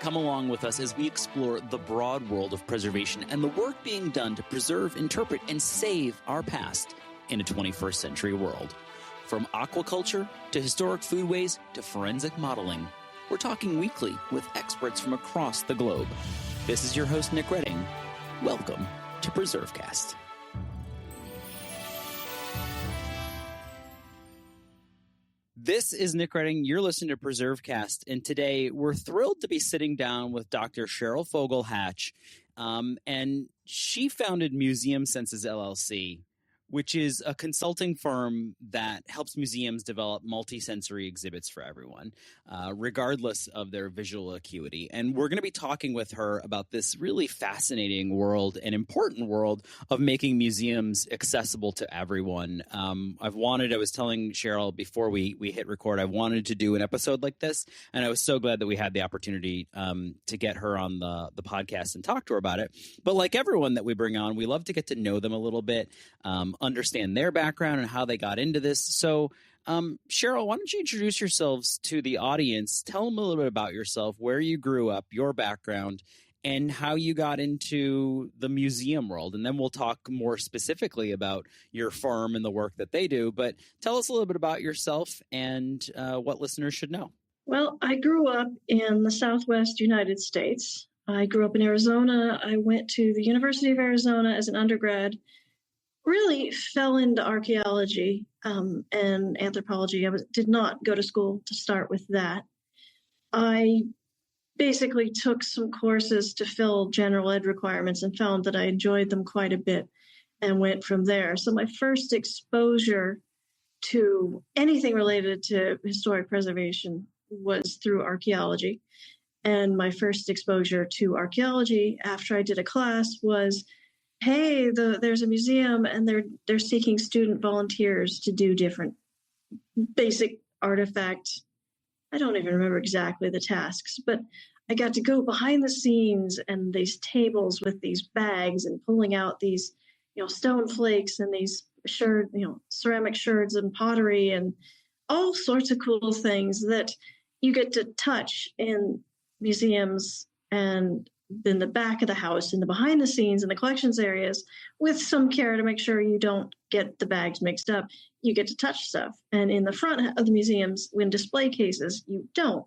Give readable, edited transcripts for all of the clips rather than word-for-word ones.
Come along with us as we explore the broad world of preservation and the work being done to preserve, interpret, and save our past in a 21st century world. From aquaculture to historic foodways to forensic modeling, we're talking weekly with experts from across the globe. This is your host, Nick Redding. Welcome to PreserveCast. This is Nick Redding. You're listening to PreserveCast, and today we're thrilled to be sitting down with Dr. Cheryl Fogle-Hatch, and she founded MuseumSenses LLC, which is a consulting firm that helps museums develop multisensory exhibits for everyone, regardless of their visual acuity. And we're going to be talking with her about this really fascinating world and important world of making museums accessible to everyone. I was telling Cheryl before we hit record, I wanted to do an episode like this, and I was so glad that we had the opportunity to get her on the podcast and talk to her about it. But like everyone that we bring on, we love to get to know them a little bit, understand their background and how they got into this. So, Cheryl, why don't you introduce yourselves to the audience? Tell them a little bit about yourself, where you grew up, your background, and how you got into the museum world. And then we'll talk more specifically about your firm and the work that they do. But tell us a little bit about yourself and what listeners should know. Well, I grew up in the Southwest United States. I grew up in Arizona. I went to the University of Arizona as an undergrad. Really fell into archaeology and anthropology. I did not go to school to start with that. I basically took some courses to fill general ed requirements and found that I enjoyed them quite a bit and went from there. So my first exposure to anything related to historic preservation was through archaeology. And my first exposure to archaeology after I did a class was, hey, there's a museum and they're seeking student volunteers to do different basic artifact. I don't even remember exactly the tasks, but I got to go behind the scenes and these tables with these bags and pulling out these, stone flakes and these ceramic sherds and pottery and all sorts of cool things that you get to touch in museums and in the back of the house, in the behind the scenes, in the collections areas, with some care to make sure you don't get the bags mixed up. You get to touch stuff. And in the front of the museums, when display cases, you don't.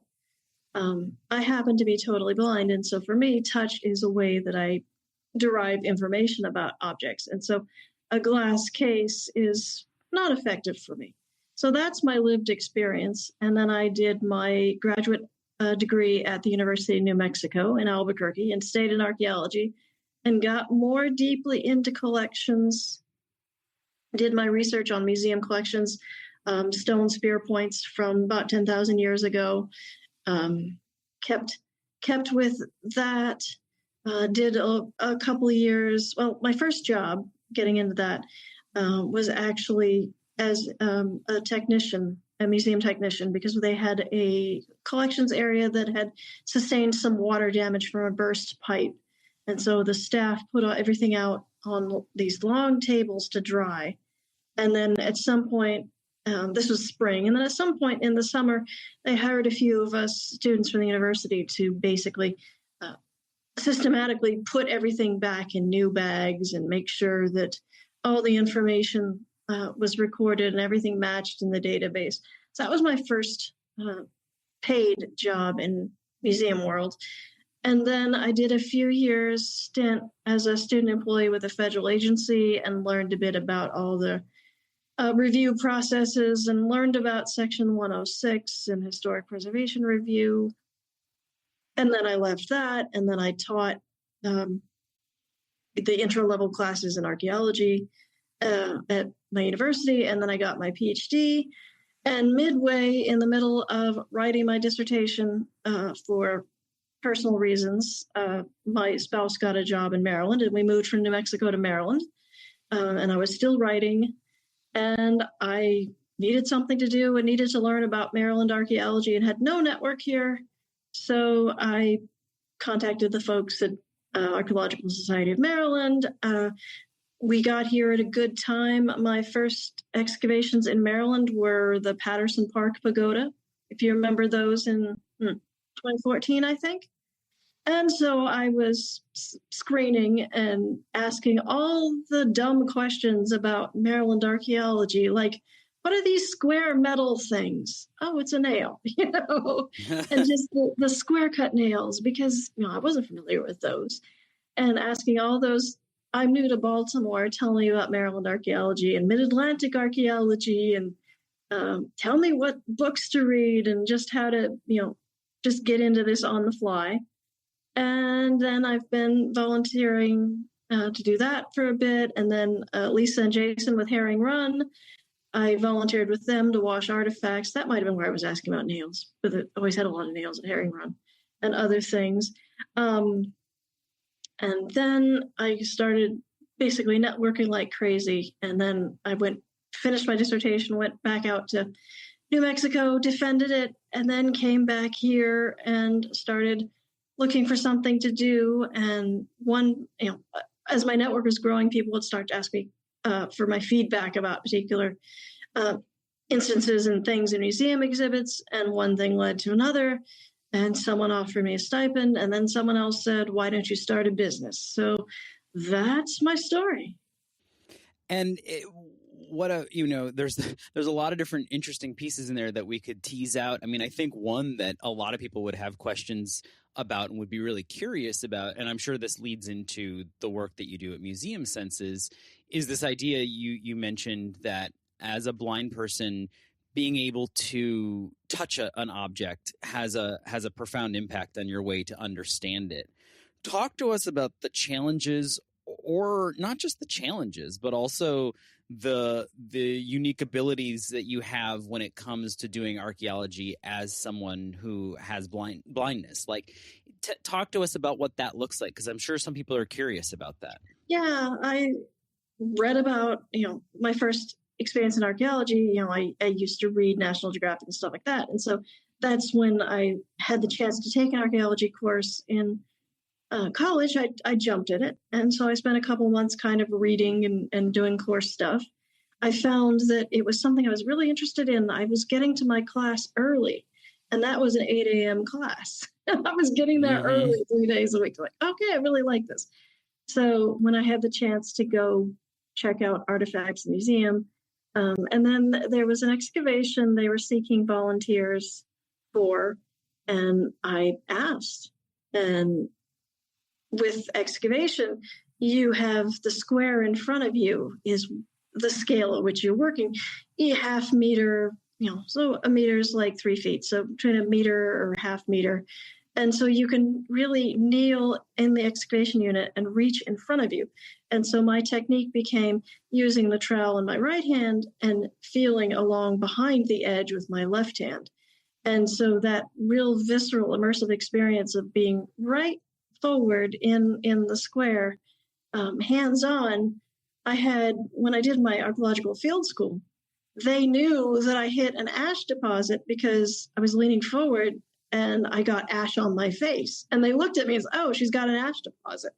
I happen to be totally blind. And so for me, touch is a way that I derive information about objects. And so a glass case is not effective for me. So that's my lived experience. And then I did my graduate degree at the University of New Mexico in Albuquerque and stayed in archaeology and got more deeply into collections, did my research on museum collections, stone spear points from about 10,000 years ago, kept with that, did a couple of years. Well, my first job getting into that was actually as a technician, a museum technician, because they had a collections area that had sustained some water damage from a burst pipe. And so the staff put everything out on these long tables to dry. And then at some point, this was spring, and then at some point in the summer, they hired a few of us students from the university to basically systematically put everything back in new bags and make sure that all the information was recorded and everything matched in the database. So that was my first paid job in museum world. And then I did a few years stint as a student employee with a federal agency and learned a bit about all the review processes and learned about Section 106 and historic preservation review. And then I left that, and then I taught the intro-level classes in archaeology at my university, and then I got my PhD. And midway in the middle of writing my dissertation for personal reasons, my spouse got a job in Maryland, and we moved from New Mexico to Maryland. And I was still writing, and I needed something to do and needed to learn about Maryland archaeology and had no network here. So I contacted the folks at Archaeological Society of Maryland. We got here at a good time. My first excavations in Maryland were the Patterson Park Pagoda, if you remember those in 2014, I think. And so I was screening and asking all the dumb questions about Maryland archaeology, like, what are these square metal things? Oh, it's a nail, and just the square cut nails, because I wasn't familiar with those. And asking all those, I'm new to Baltimore, tell me about Maryland archaeology and mid-Atlantic archaeology, and tell me what books to read and just how to, just get into this on the fly. And then I've been volunteering to do that for a bit. And then Lisa and Jason with Herring Run, I volunteered with them to wash artifacts. That might have been where I was asking about nails, but it always had a lot of nails at Herring Run and other things. And then I started basically networking like crazy. And then I finished my dissertation, went back out to New Mexico, defended it, and then came back here and started looking for something to do. And as my network was growing, people would start to ask me for my feedback about particular instances and things in museum exhibits. And one thing led to another. And someone offered me a stipend. And then someone else said, why don't you start a business? So that's my story. And there's a lot of different interesting pieces in there that we could tease out. I mean, I think one that a lot of people would have questions about and would be really curious about, and I'm sure this leads into the work that you do at MuseumSenses, is this idea you mentioned that as a blind person, being able to touch an object has a profound impact on your way to understand it. Talk to us about the challenges, or not just the challenges, but also the unique abilities that you have when it comes to doing archaeology as someone who has blindness. Like, talk to us about what that looks like, because I'm sure some people are curious about that. Yeah, I read about, my first experience in archaeology. I used to read National Geographic and stuff like that. And so that's when I had the chance to take an archaeology course in college. I jumped at it. And so I spent a couple months kind of reading and doing course stuff. I found that it was something I was really interested in. I was getting to my class early, and that was an 8 a.m. class. I was getting there early 3 days a week. Like, okay, I really like this. So when I had the chance to go check out artifacts in the museum, and then there was an excavation they were seeking volunteers for, and I asked. And with excavation, you have the square in front of you is the scale at which you're working. A half meter, so a meter is like 3 feet. So between a meter or half meter. And so you can really kneel in the excavation unit and reach in front of you. And so my technique became using the trowel in my right hand and feeling along behind the edge with my left hand. And so that real visceral, immersive experience of being right forward in the square, hands-on, I had, when I did my archaeological field school, they knew that I hit an ash deposit because I was leaning forward and I got ash on my face. And they looked at me and said, oh, she's got an ash deposit.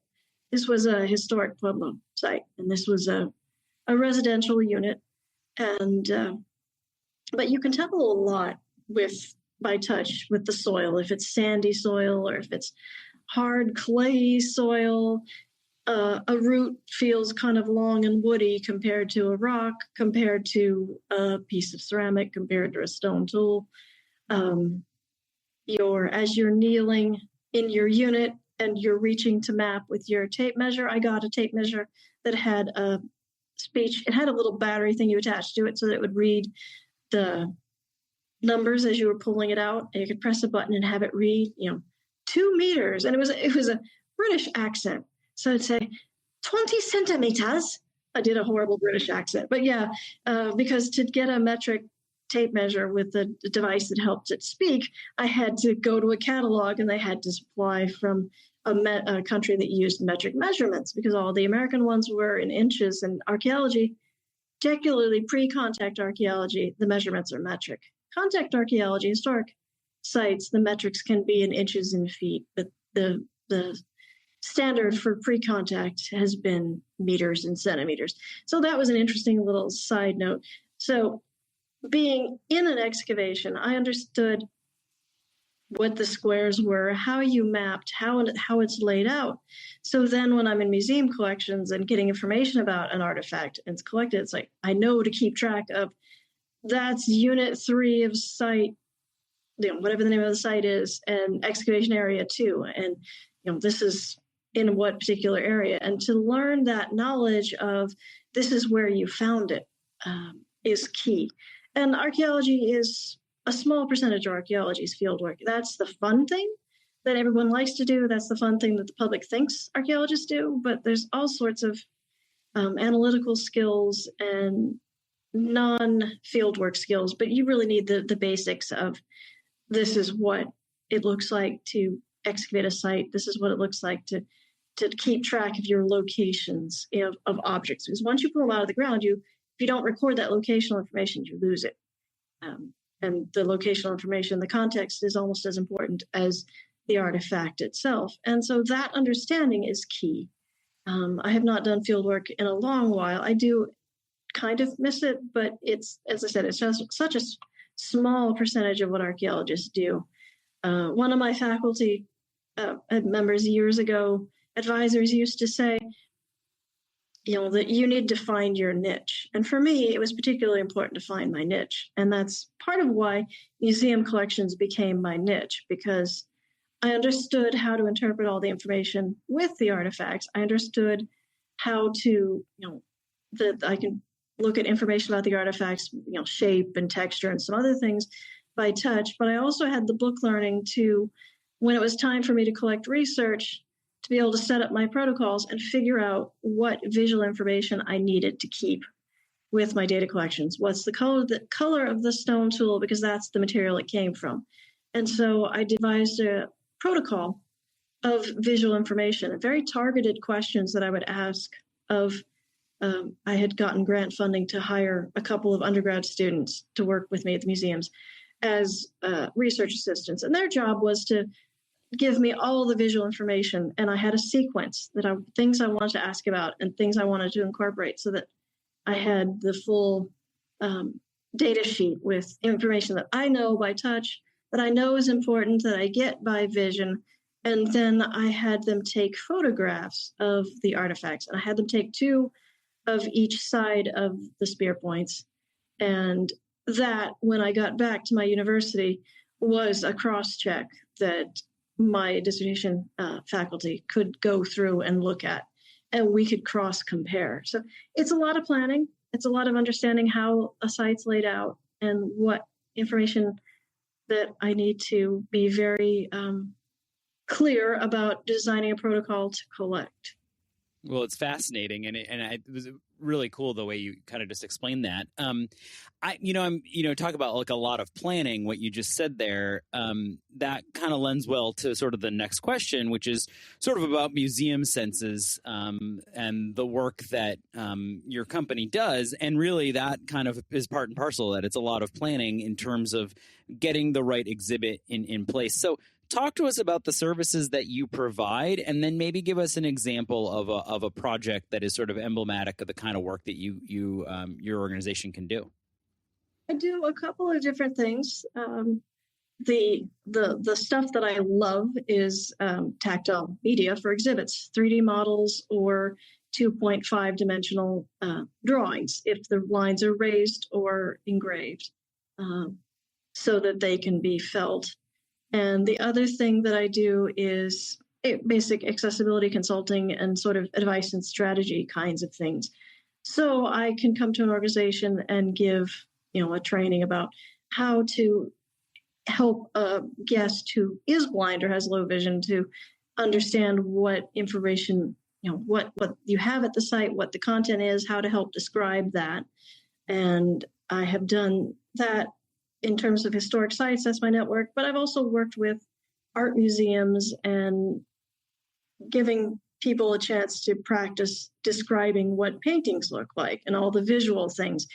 This was a historic Pueblo site, and this was a residential unit. And but you can tell a lot by touch with the soil, if it's sandy soil or if it's hard clay soil. A root feels kind of long and woody compared to a rock, compared to a piece of ceramic, compared to a stone tool. As you're kneeling in your unit and you're reaching to map with your tape measure, I got a tape measure that had a speech. It had a little battery thing you attached to it so that it would read the numbers as you were pulling it out. And you could press a button and have it read, 2 meters. And it was a British accent. So it'd say 20 centimeters. I did a horrible British accent. But yeah, because to get a metric tape measure with the device that helped it speak, I had to go to a catalog, and they had to supply from a country that used metric measurements, because all the American ones were in inches. And archaeology, particularly pre-contact archaeology, the measurements are metric. Contact archaeology, historic sites, the metrics can be in inches and feet, but the standard for pre-contact has been meters and centimeters. So that was an interesting little side note. So being in an excavation, I understood what the squares were, how you mapped, how it's laid out. So then when I'm in museum collections and getting information about an artifact and it's collected, it's like, I know to keep track of that's unit 3 of site, whatever the name of the site is, and excavation area 2. And, this is in what particular area. And to learn that knowledge of this is where you found it is key. And archaeology is a small percentage of archaeology is field work. That's the fun thing that everyone likes to do. That's the fun thing that the public thinks archaeologists do. But there's all sorts of analytical skills and non-fieldwork skills. But you really need the basics of this is what it looks like to excavate a site. This is what it looks like to keep track of your locations of objects. Because once you pull them out of the ground, if you don't record that locational information, you lose it. And the locational information, the context is almost as important as the artifact itself. And so that understanding is key. I have not done field work in a long while. I do kind of miss it, but it's, as I said, it's just such a small percentage of what archaeologists do. One of my faculty members years ago, advisors used to say, that you need to find your niche. And for me, it was particularly important to find my niche. And that's part of why museum collections became my niche, because I understood how to interpret all the information with the artifacts. I understood how to, that I can look at information about the artifacts, shape and texture and some other things by touch. But I also had the book learning to, when it was time for me to collect research, to be able to set up my protocols and figure out what visual information I needed to keep with my data collections. What's the color of the stone tool, because that's the material it came from. And so I devised a protocol of visual information, very targeted questions that I would ask of, I had gotten grant funding to hire a couple of undergrad students to work with me at the museums as research assistants. And their job was to give me all the visual information. And I had a sequence things I wanted to ask about and things I wanted to incorporate, so that I had the full data sheet with information that I know by touch, that I know is important, that I get by vision. And then I had them take photographs of the artifacts. And I had them take 2 of each side of the spear points. And that, when I got back to my university, was a cross-check that my dissertation faculty could go through and look at, and we could cross-compare. So it's a lot of planning. It's a lot of understanding how a site's laid out and what information that I need to be very clear about designing a protocol to collect. Well, it's fascinating, and it was really cool the way you kind of just explained that. Talk about like a lot of planning. What you just said there, that kind of lends well to sort of the next question, which is sort of about MuseumSenses and the work that your company does, and really that kind of is part and parcel of that. It's a lot of planning in terms of getting the right exhibit in place. So, talk to us about the services that you provide, and then maybe give us an example of a project that is sort of emblematic of the kind of work that your organization can do. I do a couple of different things. The stuff that I love is tactile media for exhibits, 3D models or 2.5 dimensional drawings, if the lines are raised or engraved, so that they can be felt. And the other thing that I do is basic accessibility consulting and sort of advice and strategy kinds of things. So I can come to an organization and give, a training about how to help a guest who is blind or has low vision to understand what information, what you have at the site, what the content is, how to help describe that. And I have done that in terms of historic sites. That's my network. But I've also worked with art museums and giving people a chance to practice describing what paintings look like and all the visual things.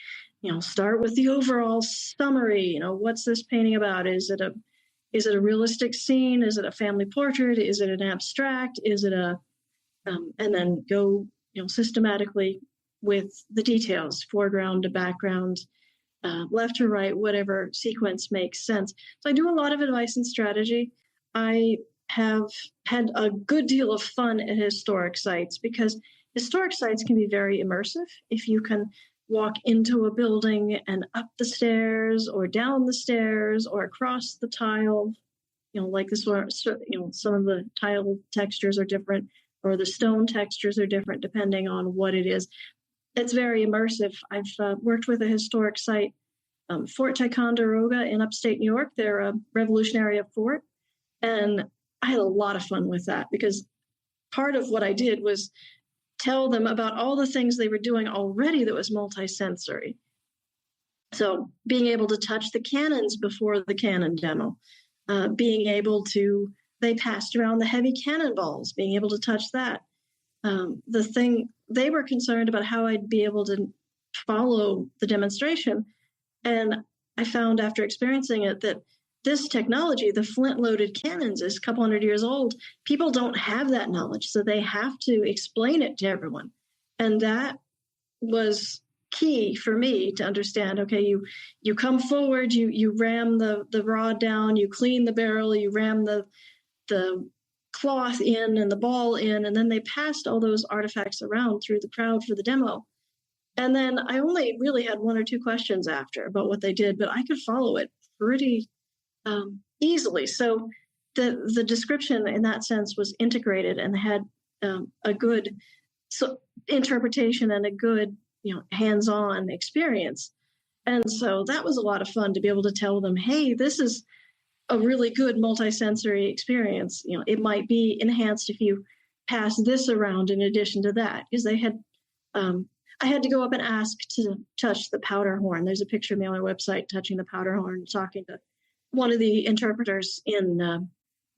Start with the overall summary. What's this painting about? Is it a realistic scene? Is it a family portrait? Is it an abstract? Is it and then go, systematically with the details, foreground to background, left to right, whatever sequence makes sense. So I do a lot of advice and strategy. I have had a good deal of fun at historic sites because historic sites can be very immersive. If you can walk into a building and up the stairs or down the stairs or across the tile, like this one, some of the tile textures are different or the stone textures are different depending on what it is. It's very immersive. I've worked with a historic site, Fort Ticonderoga in upstate New York. They're a Revolutionary fort. And I had a lot of fun with that because part of what I did was tell them about all the things they were doing already that was multisensory. So being able to touch the cannons before the cannon demo, being able to, they passed around the heavy cannonballs, being able to touch that. The thing, they were concerned about how I'd be able to follow the demonstration. And I found after experiencing it that this technology, the flint-loaded cannons, is a couple hundred years old. People don't have that knowledge, so they have to explain it to everyone. And that was key for me to understand. Okay, you come forward, you ram the rod down, you clean the barrel, you ram the cloth in and the ball in, and then they passed all those artifacts around through the crowd for the demo. And then I only really had one or two questions after about what they did, but I could follow it pretty easily. So the description in that sense was integrated and had a good interpretation and a good hands-on experience. And so that was a lot of fun to be able to tell them, hey, this is a really good multisensory experience. It might be enhanced if you pass this around in addition to that, because they had I had to go up and ask to touch the powder horn. There's a picture of me on our website touching the powder horn, talking to one of the interpreters in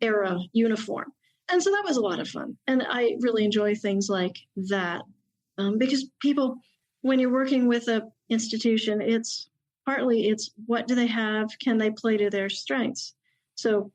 era uniform. And so that was a lot of fun. And I really enjoy things like that because people, when you're working with an institution, it's what do they have? Can they play to their strengths? So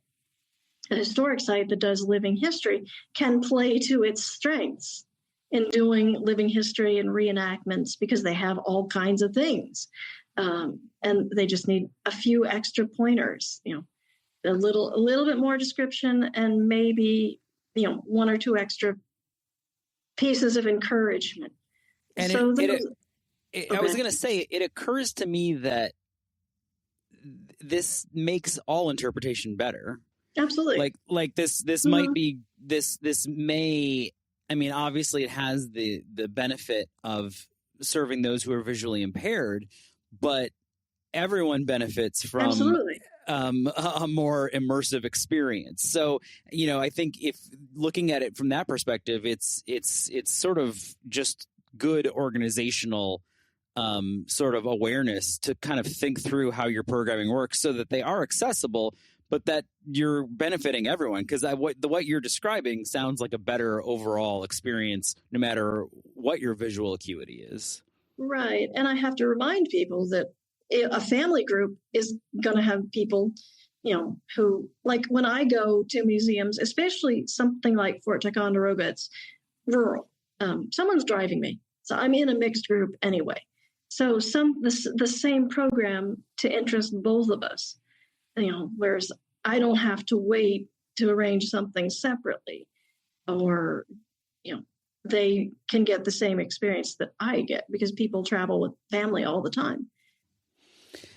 a historic site that does living history can play to its strengths in doing living history and reenactments because they have all kinds of things. And they just need a few extra pointers, a little bit more description and maybe, one or two extra pieces of encouragement. And so I was going to say, it occurs to me that this makes all interpretation better. Absolutely. Like this might be, this may, I mean, obviously it has the benefit of serving those who are visually impaired, but everyone benefits from a more immersive experience. So, I think if looking at it from that perspective, it's sort of just good organizational sort of awareness to kind of think through how your programming works so that they are accessible, but that you're benefiting everyone. Because what you're describing sounds like a better overall experience, no matter what your visual acuity is. Right. And I have to remind people that a family group is going to have people, who, like when I go to museums, especially something like Fort Ticonderoga, it's rural. Someone's driving me. So I'm in a mixed group anyway. So the same program to interest both of us, whereas I don't have to wait to arrange something separately, or, they can get the same experience that I get because people travel with family all the time.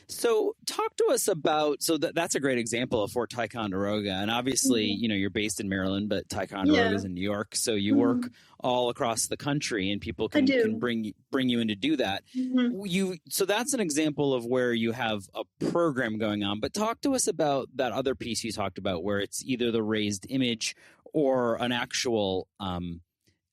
So talk to us about, that's a great example of Fort Ticonderoga. And obviously, you're based in Maryland, but Ticonderoga is in New York. So you work all across the country and people can bring you in to do that. So that's an example of where you have a program going on. But talk to us about that other piece you talked about where it's either the raised image or an actual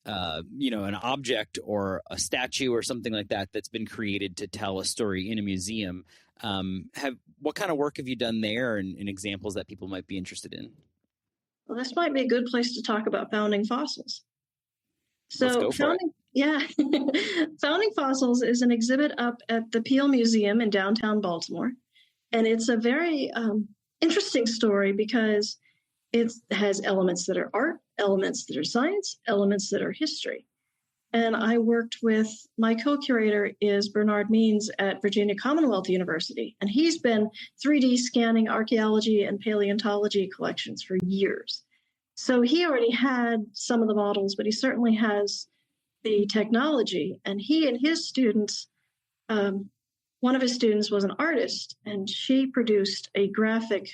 an object or a statue or something like that that's been created to tell a story in a museum. What kind of work have you done there and examples that people might be interested in? Well, this might be a good place to talk about founding fossils. So let's go for it. Founding Fossils is an exhibit up at the Peel Museum in downtown Baltimore. And it's a very interesting story because it has elements that are art, elements that are science, elements that are history. And I worked with, my co-curator is Bernard Means at Virginia Commonwealth University. And he's been 3D scanning archaeology and paleontology collections for years. So he already had some of the models, but he certainly has the technology. And he and his students, one of his students was an artist, and she produced a graphic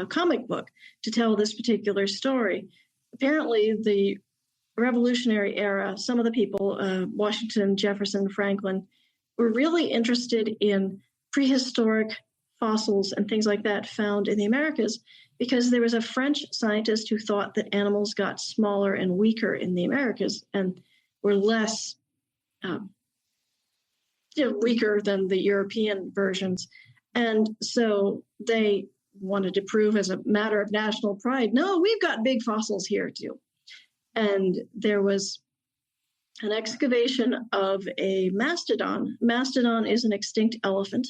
comic book to tell this particular story. Apparently, the Revolutionary era, some of the people, Washington, Jefferson, Franklin, were really interested in prehistoric fossils and things like that found in the Americas, because there was a French scientist who thought that animals got smaller and weaker in the Americas and were less weaker than the European versions. And so they wanted to prove as a matter of national pride, no, we've got big fossils here too. And there was an excavation of a mastodon. Mastodon is an extinct elephant,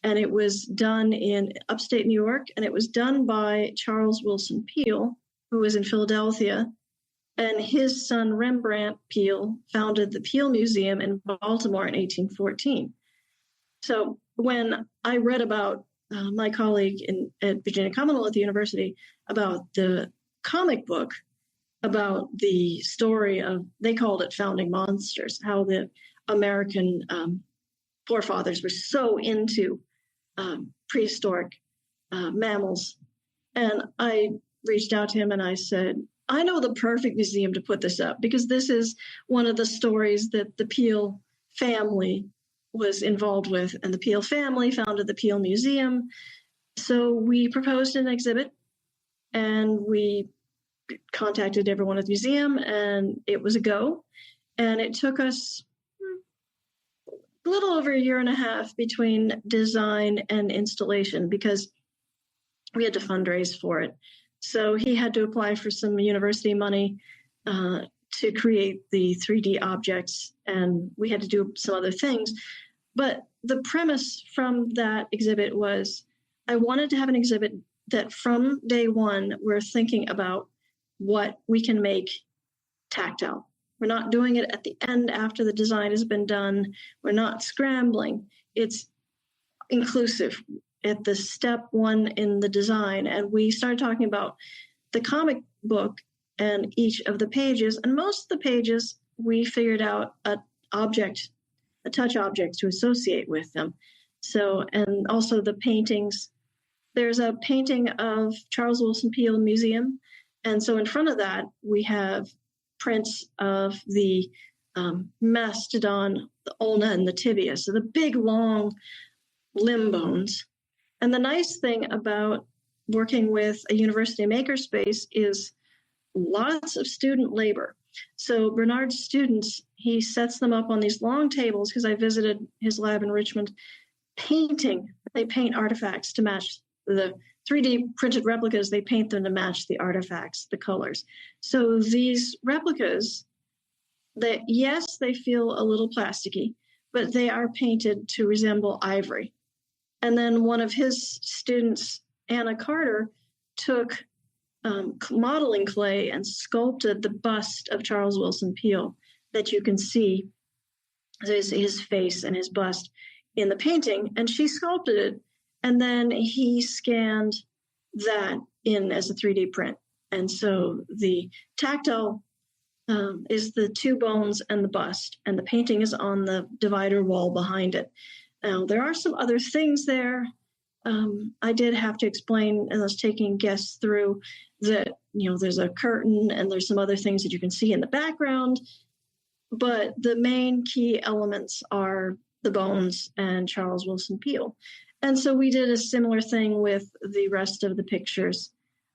and it was done in upstate New York, and it was done by Charles Willson Peale, who was in Philadelphia, and his son Rembrandt Peale founded the Peale Museum in Baltimore in 1814. So when I read about my colleague at Virginia Commonwealth University about the comic book, about the story of, they called it Founding Monsters, how the American forefathers were so into prehistoric mammals. And I reached out to him and I said, I know the perfect museum to put this up, because this is one of the stories that the Peale family was involved with, and the Peale family founded the Peale Museum. So we proposed an exhibit, and we contacted everyone at the museum, and it was a go. And it took us a little over a year and a half between design and installation, because we had to fundraise for it. So he had to apply for some university money to create the 3D objects, and we had to do some other things. But the premise from that exhibit was, I wanted to have an exhibit that from day one, we're thinking about what we can make tactile. We're not doing it at the end after the design has been done. We're not scrambling. It's inclusive at the step one in the design. And we started talking about the comic book and each of the pages. And most of the pages, we figured out a touch object to associate with them. So, and also the paintings. There's a painting of Charles Willson Peale Museum. And so in front of that, we have prints of the mastodon, the ulna, and the tibia. So the big, long limb bones. And the nice thing about working with a university makerspace is lots of student labor. So Bernard's students, he sets them up on these long tables, because I visited his lab in Richmond, painting. They paint artifacts to match the 3D printed replicas. They paint them to match the artifacts, the colors. So these replicas, yes, they feel a little plasticky, but they are painted to resemble ivory. And then one of his students, Anna Carter, took modeling clay and sculpted the bust of Charles Willson Peale that you can see, his face and his bust in the painting. And she sculpted it, and then he scanned that in as a 3D print. And so the tactile is the two bones and the bust, and the painting is on the divider wall behind it. Now, there are some other things there. I did have to explain, and I was taking guests through, that, there's a curtain and there's some other things that you can see in the background. But the main key elements are the bones and Charles Willson Peale. And so we did a similar thing with the rest of the pictures.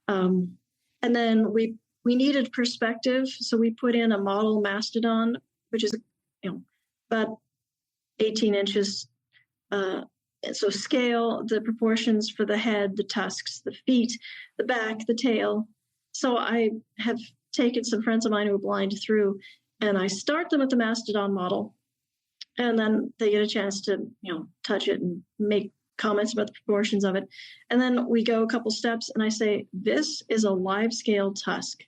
And then we needed perspective. So we put in a model mastodon, which is about 18 inches. So scale the proportions for the head, the tusks, the feet, the back, the tail. So I have taken some friends of mine who are blind through, and I start them with the mastodon model, and then they get a chance to, touch it and make comments about the proportions of it. And then we go a couple steps, and I say, this is a live scale tusk.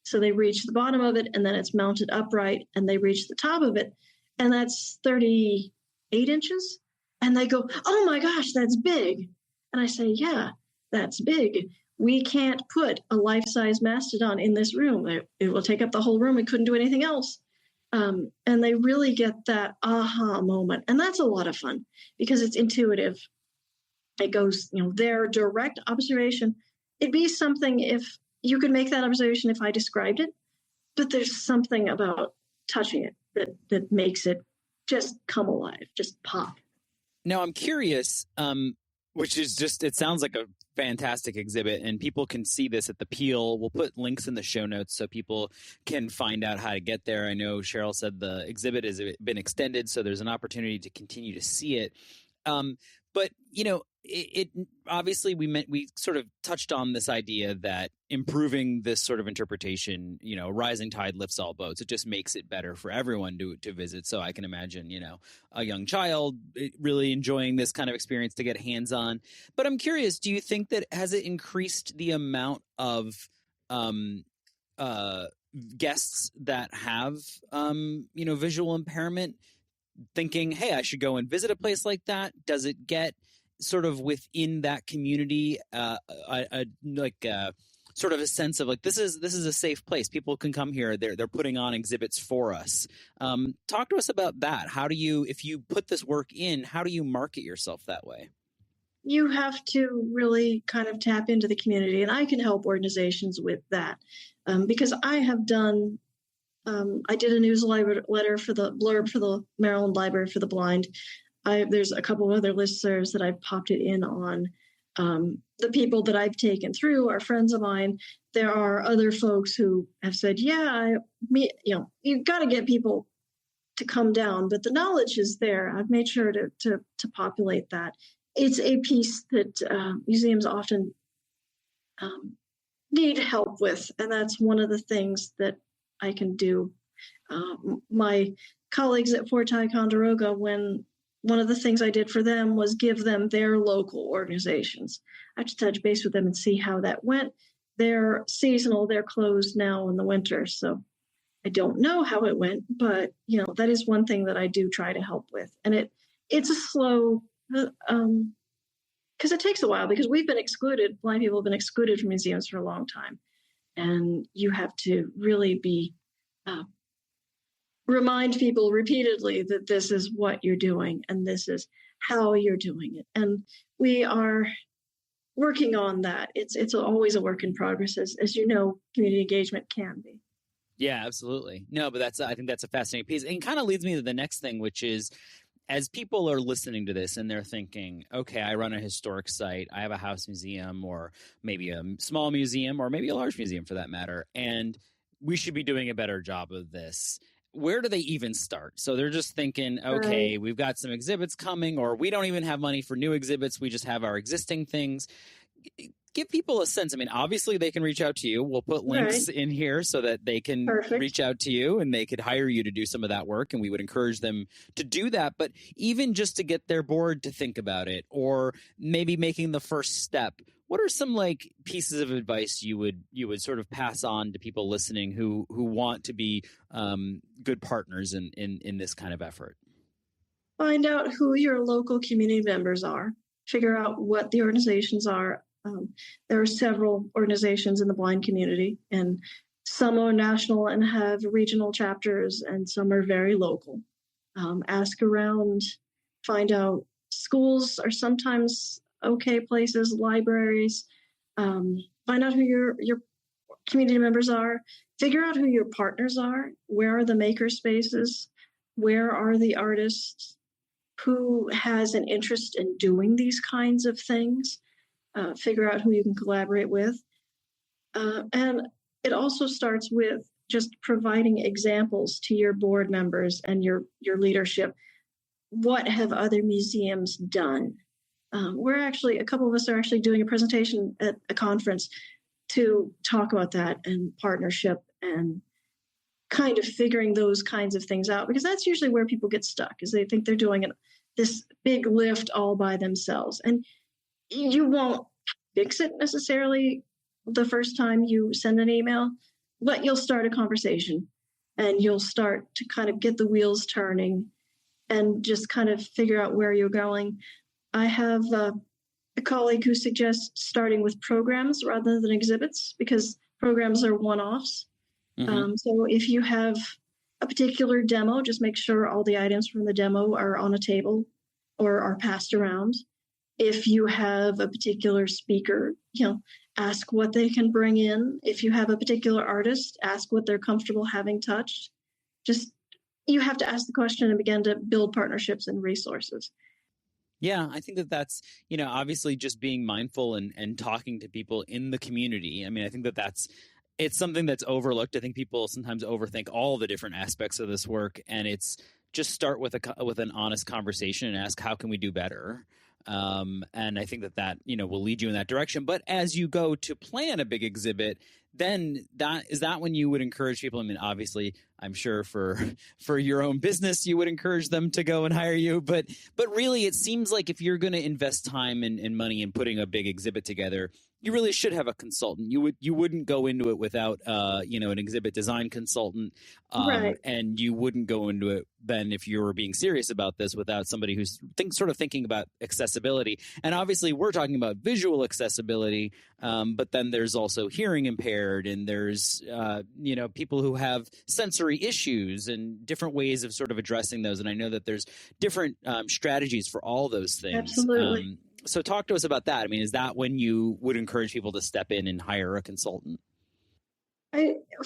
So they reach the bottom of it, and then it's mounted upright, and they reach the top of it, and that's 38 inches. And they go, oh my gosh, that's big. And I say, yeah, that's big. We can't put a life-size mastodon in this room. It will take up the whole room. We couldn't do anything else. And they really get that aha moment. And that's a lot of fun because it's intuitive. It goes, their direct observation. It'd be something if you could make that observation if I described it, but there's something about touching it that makes it just come alive, just pop. Now I'm curious, which is just, it sounds like a fantastic exhibit, and people can see this at the Peel. We'll put links in the show notes so people can find out how to get there. I know Cheryl said the exhibit has been extended, so there's an opportunity to continue to see it. But, it obviously we sort of touched on this idea that improving this sort of interpretation, rising tide lifts all boats. It just makes it better for everyone to visit. So I can imagine, a young child really enjoying this kind of experience to get hands on. But I'm curious, do you think that has it increased the amount of guests that have, visual impairment thinking, hey, I should go and visit a place like that? Does it get sort of within that community, sort of a sense of like, this is a safe place. People can come here. They're putting on exhibits for us. Talk to us about that. How do you, if you put this work in, how do you market yourself that way? You have to really kind of tap into the community, and I can help organizations with that because I have done. I did a newsletter for the blurb for the Maryland Library for the Blind. There's a couple of other listservs that I've popped it in on. The people that I've taken through are friends of mine. There are other folks who have said, you've got to get people to come down, but the knowledge is there. I've made sure to populate that. It's a piece that museums often need help with, and that's one of the things that I can do. My colleagues at Fort Ticonderoga, one of the things I did for them was give them their local organizations. I have to touch base with them and see how that went. They're seasonal. They're closed now in the winter, so I don't know how it went, but that is one thing that I do try to help with. And it's a slow, because it takes a while, because we've been excluded. Blind people have been excluded from museums for a long time. And you have to really remind people repeatedly that this is what you're doing and this is how you're doing it. And we are working on that. It's always a work in progress, as you know, community engagement can be. Yeah, absolutely. No, but I think that's a fascinating piece. And kind of leads me to the next thing, which is, as people are listening to this and they're thinking, okay, I run a historic site, I have a house museum, or maybe a small museum, or maybe a large museum for that matter, and we should be doing a better job of this. Where do they even start? So they're just thinking, okay, we've got some exhibits coming, or we don't even have money for new exhibits. We just have our existing things. Give people a sense. I mean, obviously they can reach out to you. We'll put links in here so that they can reach out to you and they could hire you to do some of that work. And we would encourage them to do that. But even just to get their board to think about it, or maybe making the first step, what are some pieces of advice you would sort of pass on to people listening who want to be good partners in this kind of effort? Find out who your local community members are. Figure out what the organizations are. There are several organizations in the blind community, and some are national and have regional chapters, and some are very local. Ask around, find out. Schools are sometimes okay places, libraries. Find out who your community members are. Figure out who your partners are. Where are the maker spaces? Where are the artists? Who has an interest in doing these kinds of things? Figure out who you can collaborate with. And it also starts with just providing examples to your board members and your leadership. What have other museums done? A couple of us are actually doing a presentation at a conference to talk about that and partnership and kind of figuring those kinds of things out, because that's usually where people get stuck, is they think they're doing this big lift all by themselves. And you won't fix it necessarily the first time you send an email, but you'll start a conversation and you'll start to kind of get the wheels turning and just kind of figure out where you're going. I have a colleague who suggests starting with programs rather than exhibits because programs are one-offs. So if you have a particular demo, just make sure all the items from the demo are on a table or are passed around. If you have a particular speaker, ask what they can bring in. If you have a particular artist, ask what they're comfortable having touched. Just, you have to ask the question and begin to build partnerships and resources. Yeah, I think that's, obviously just being mindful and talking to people in the community. I mean, I think it's something that's overlooked. I think people sometimes overthink all the different aspects of this work, and it's just start with an honest conversation and ask, how can we do better? And I think that will lead you in that direction. But as you go to plan a big exhibit, then is that when you would encourage people? I mean, obviously, I'm sure for your own business, you would encourage them to go and hire you. But really, it seems like if you're going to invest time and money in putting a big exhibit together, you really should have a consultant. You wouldn't go into it without an exhibit design consultant, right. And you wouldn't go into it then if you were being serious about this without somebody who's thinking about accessibility. And obviously, we're talking about visual accessibility, but then there's also hearing impaired, and there's people who have sensory issues and different ways of sort of addressing those. And I know that there's different strategies for all those things. Absolutely. So talk to us about that. I mean, is that when you would encourage people to step in and hire a consultant?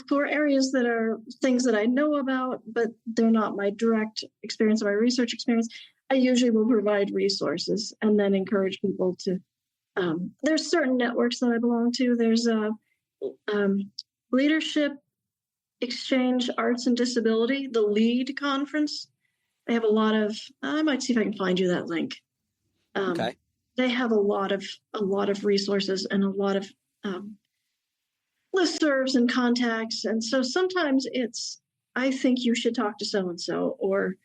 For areas that are things that I know about, but they're not my direct experience or my research experience, I usually will provide resources and then encourage people to. There's certain networks that I belong to. There's a Leadership Exchange Arts and Disability, the LEAD conference. They have a lot of. I might see if I can find you that link. Okay. They have a lot of resources and a lot of listservs and contacts. And so sometimes it's, I think you should talk to so-and-so, or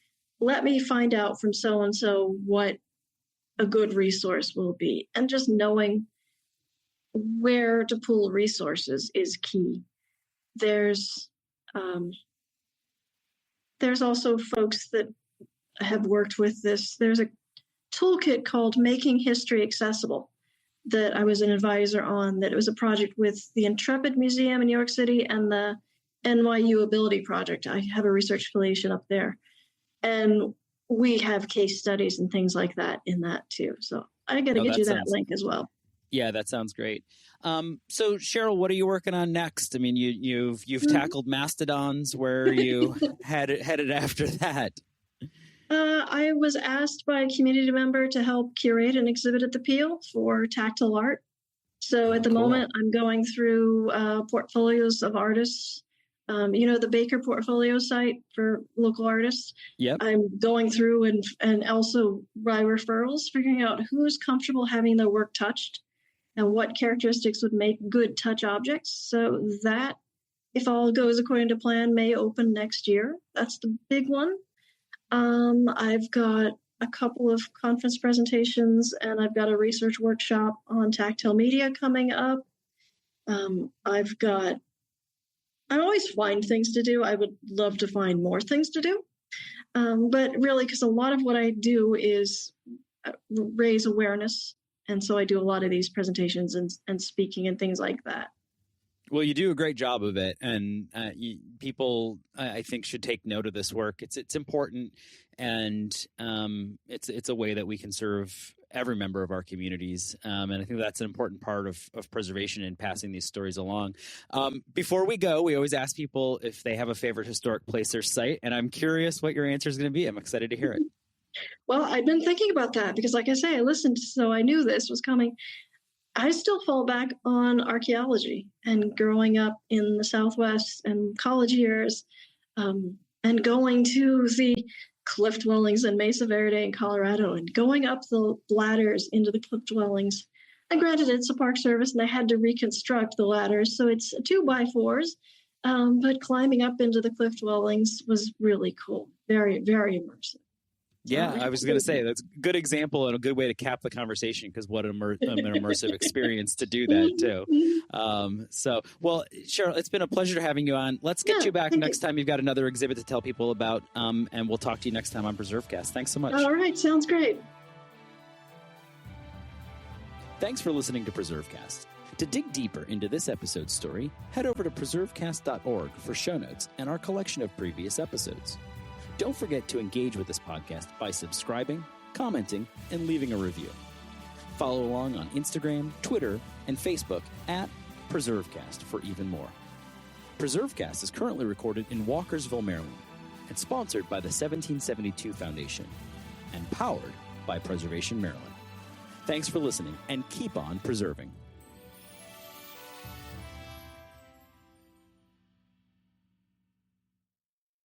let me find out from so-and-so what a good resource will be. And just knowing where to pull resources is key. There's also folks that have worked with this. There's a toolkit called Making History Accessible that I was an advisor on. That it was a project with the Intrepid Museum in New York City and the NYU Ability Project. I have a research affiliation up there. And we have case studies and things like that in that too. So I got to get you that link as well. Yeah, that sounds great. So Cheryl, what are you working on next? I mean, you've tackled mastodons. Where are you headed after that? I was asked by a community member to help curate an exhibit at the Peel for tactile art. So at the moment, I'm going through portfolios of artists. The Baker portfolio site for local artists. Yep. I'm going through and also by referrals, figuring out who's comfortable having their work touched and what characteristics would make good touch objects. So that, if all goes according to plan, may open next year. That's the big one. I've got a couple of conference presentations, and I've got a research workshop on tactile media coming up. I always find things to do. I would love to find more things to do. But really, because a lot of what I do is raise awareness. And so I do a lot of these presentations and speaking and things like that. Well, you do a great job of it, and people, I think, should take note of this work. It's important, and it's a way that we can serve every member of our communities, and I think that's an important part of preservation and passing these stories along. Before we go, we always ask people if they have a favorite historic place or site, and I'm curious what your answer is going to be. I'm excited to hear it. Well, I've been thinking about that because, like I say, I listened, so I knew this was coming. I still fall back on archaeology and growing up in the Southwest and college years and going to the cliff dwellings in Mesa Verde in Colorado and going up the ladders into the cliff dwellings. And granted, it's a Park Service and they had to reconstruct the ladders, so it's 2x4s. But climbing up into the cliff dwellings was really cool. Very, very immersive. Yeah, I was going to say that's a good example and a good way to cap the conversation, because what an immersive experience to do that too. Well, Cheryl, it's been a pleasure having you on. Let's get you back next time you've got another exhibit to tell people about, and we'll talk to you next time on PreserveCast. Thanks so much. All right, sounds great. Thanks for listening to PreserveCast. To dig deeper into this episode's story, head over to preservecast.org for show notes and our collection of previous episodes. Don't forget to engage with this podcast by subscribing, commenting, and leaving a review. Follow along on Instagram, Twitter, and Facebook at PreserveCast for even more. PreserveCast is currently recorded in Walkersville, Maryland, and sponsored by the 1772 Foundation, and powered by Preservation Maryland. Thanks for listening, and keep on preserving.